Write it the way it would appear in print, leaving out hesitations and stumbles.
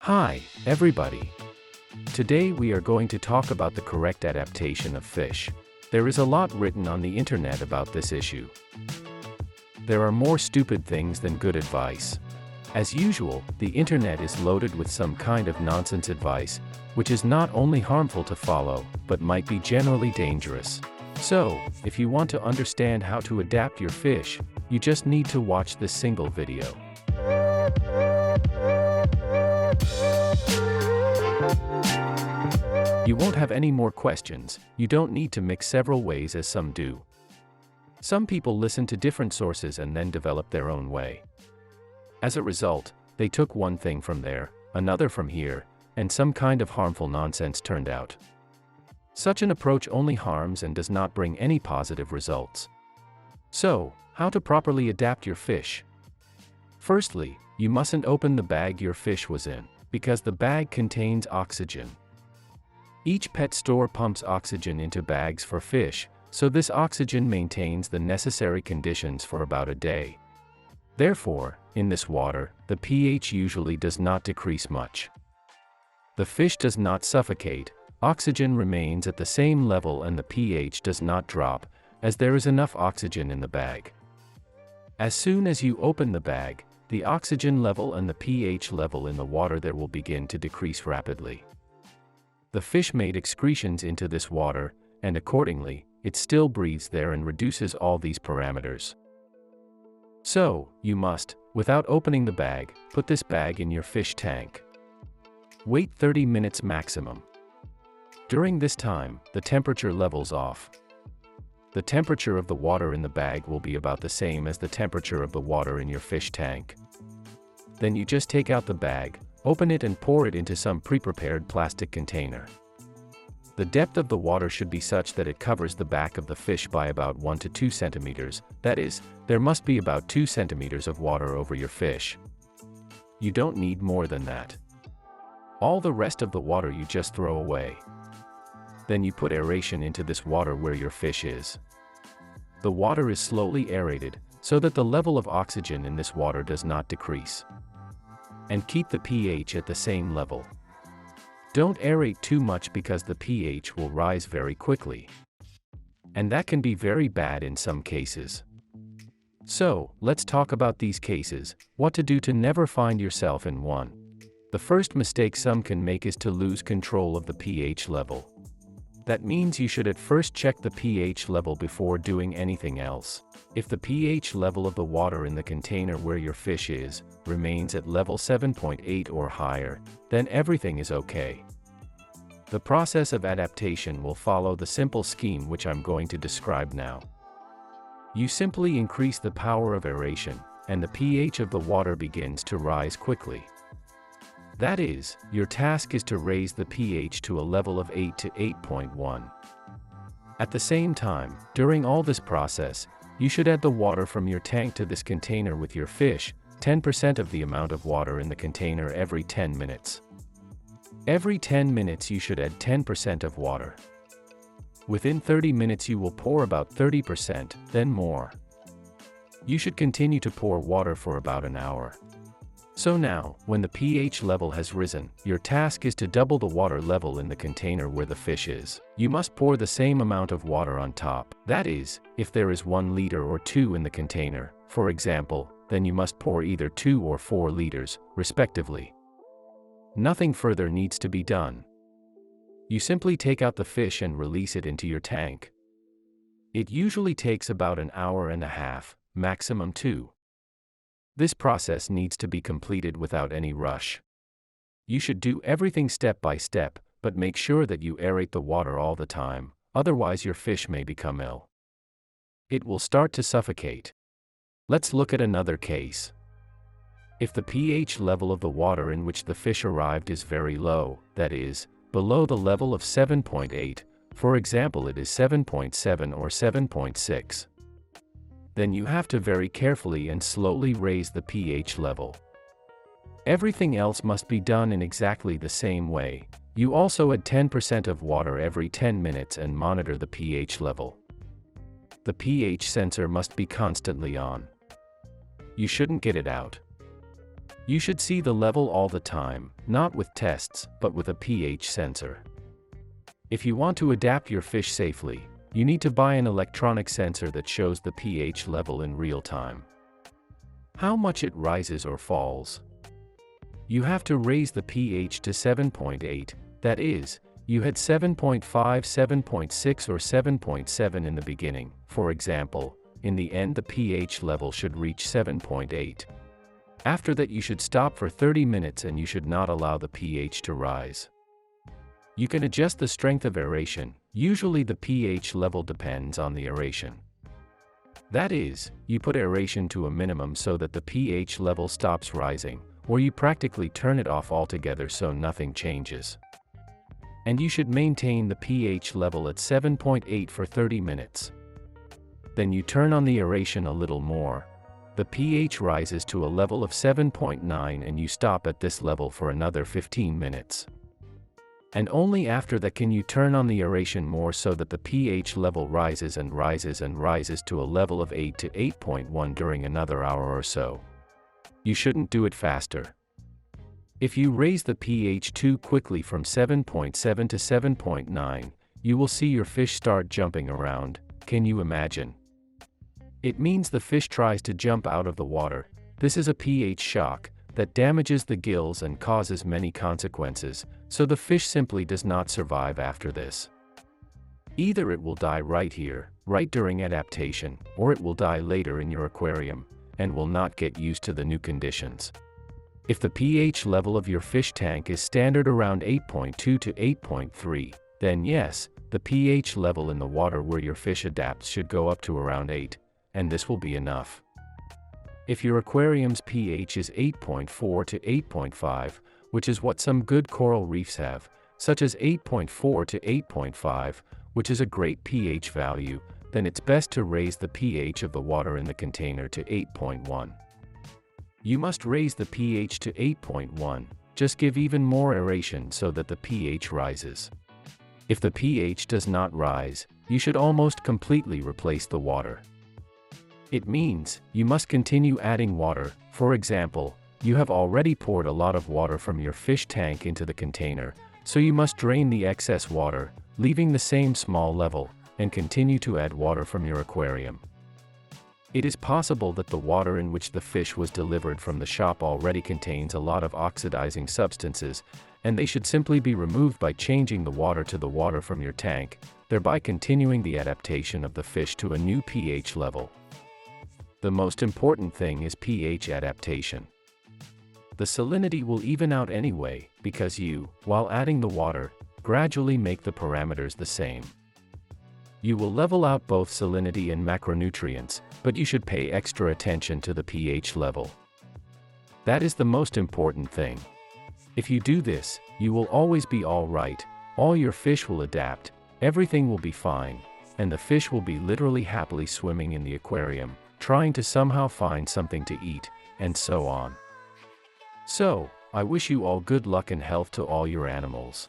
Hi, everybody. Today we are going to talk about the correct adaptation of fish. There is a lot written on the internet about this issue. There are more stupid things than good advice. As usual, the internet is loaded with some kind of nonsense advice, which is not only harmful to follow, but might be generally dangerous. So, if you want to understand how to adapt your fish, you just need to watch this single video. You won't have any more questions. You don't need to mix several ways as some do. Some people listen to different sources and then develop their own way. As a result, they took one thing from there, another from here, and some kind of harmful nonsense turned out. Such an approach only harms and does not bring any positive results. So, how to properly adapt your fish? Firstly, you mustn't open the bag your fish was in, because the bag contains oxygen. Each pet store pumps oxygen into bags for fish, so this oxygen maintains the necessary conditions for about a day. Therefore, in this water, the pH usually does not decrease much. The fish does not suffocate, oxygen remains at the same level and the pH does not drop, as there is enough oxygen in the bag. As soon as you open the bag, the oxygen level and the pH level in the water there will begin to decrease rapidly. The fish made excretions into this water, and accordingly, it still breathes there and reduces all these parameters. So, you must, without opening the bag, put this bag in your fish tank. Wait 30 minutes maximum. During this time, the temperature levels off. The temperature of the water in the bag will be about the same as the temperature of the water in your fish tank. Then you just take out the bag, open it and pour it into some pre-prepared plastic container. The depth of the water should be such that it covers the back of the fish by about 1 to 2 centimeters, that is, there must be about 2 centimeters of water over your fish. You don't need more than that. All the rest of the water you just throw away. Then you put aeration into this water where your fish is. The water is slowly aerated, so that the level of oxygen in this water does not decrease. And keep the pH at the same level. Don't aerate too much because the pH will rise very quickly. And that can be very bad in some cases. So, let's talk about these cases, what to do to never find yourself in one. The first mistake some can make is to lose control of the pH level. That means you should at first check the pH level before doing anything else. If the pH level of the water in the container where your fish is, remains at level 7.8 or higher, then everything is okay. The process of adaptation will follow the simple scheme which I'm going to describe now. You simply increase the power of aeration, and the pH of the water begins to rise quickly. That is, your task is to raise the pH to a level of 8 to 8.1. At the same time, during all this process, you should add the water from your tank to this container with your fish, 10% of the amount of water in the container every 10 minutes. Every 10 minutes you should add 10% of water. Within 30 minutes you will pour about 30%, then more. You should continue to pour water for about an hour. So now, when the pH level has risen, your task is to double the water level in the container where the fish is. You must pour the same amount of water on top. That is, if there is 1 liter or 2 in the container, for example, then you must pour either 2 or 4 liters, respectively. Nothing further needs to be done. You simply take out the fish and release it into your tank. It usually takes about an hour and a half, maximum 2. This process needs to be completed without any rush. You should do everything step by step, but make sure that you aerate the water all the time, otherwise your fish may become ill. It will start to suffocate. Let's look at another case. If the pH level of the water in which the fish arrived is very low, that is, below the level of 7.8, for example it is 7.7 or 7.6. Then you have to very carefully and slowly raise the pH level. Everything else must be done in exactly the same way. You also add 10% of water every 10 minutes and monitor the pH level. The pH sensor must be constantly on. You shouldn't get it out. You should see the level all the time, not with tests, but with a pH sensor. If you want to adapt your fish safely, you need to buy an electronic sensor that shows the pH level in real time. How much it rises or falls. You have to raise the pH to 7.8, that is, you had 7.5, 7.6 or 7.7 in the beginning. For example, in the end the pH level should reach 7.8. After that you should stop for 30 minutes and you should not allow the pH to rise. You can adjust the strength of aeration. Usually the pH level depends on the aeration. That is, you put aeration to a minimum so that the pH level stops rising, or you practically turn it off altogether so nothing changes. And you should maintain the pH level at 7.8 for 30 minutes. Then you turn on the aeration a little more. The pH rises to a level of 7.9 and you stop at this level for another 15 minutes. And only after that can you turn on the aeration more so that the pH level rises and rises and rises to a level of 8 to 8.1 during another hour or so. You shouldn't do it faster. If you raise the pH too quickly from 7.7 to 7.9, you will see your fish start jumping around. Can you imagine? It means the fish tries to jump out of the water. This is a pH shock that damages the gills and causes many consequences, so the fish simply does not survive after this. Either it will die right here, right during adaptation, or it will die later in your aquarium, and will not get used to the new conditions. If the pH level of your fish tank is standard around 8.2 to 8.3, then yes, the pH level in the water where your fish adapts should go up to around 8, and this will be enough. If your aquarium's pH is 8.4 to 8.5, which is what some good coral reefs have, such as 8.4 to 8.5, which is a great pH value, then it's best to raise the pH of the water in the container to 8.1. You must raise the pH to 8.1, just give even more aeration so that the pH rises. If the pH does not rise, you should almost completely replace the water. It means, you must continue adding water. For example, you have already poured a lot of water from your fish tank into the container, so you must drain the excess water, leaving the same small level, and continue to add water from your aquarium. It is possible that the water in which the fish was delivered from the shop already contains a lot of oxidizing substances, and they should simply be removed by changing the water to the water from your tank, thereby continuing the adaptation of the fish to a new pH level. The most important thing is pH adaptation. The salinity will even out anyway, because you, while adding the water, gradually make the parameters the same. You will level out both salinity and macronutrients, but you should pay extra attention to the pH level. That is the most important thing. If you do this, you will always be all right, all your fish will adapt, everything will be fine, and the fish will be literally happily swimming in the aquarium, trying to somehow find something to eat, and so on. So, I wish you all good luck and health to all your animals.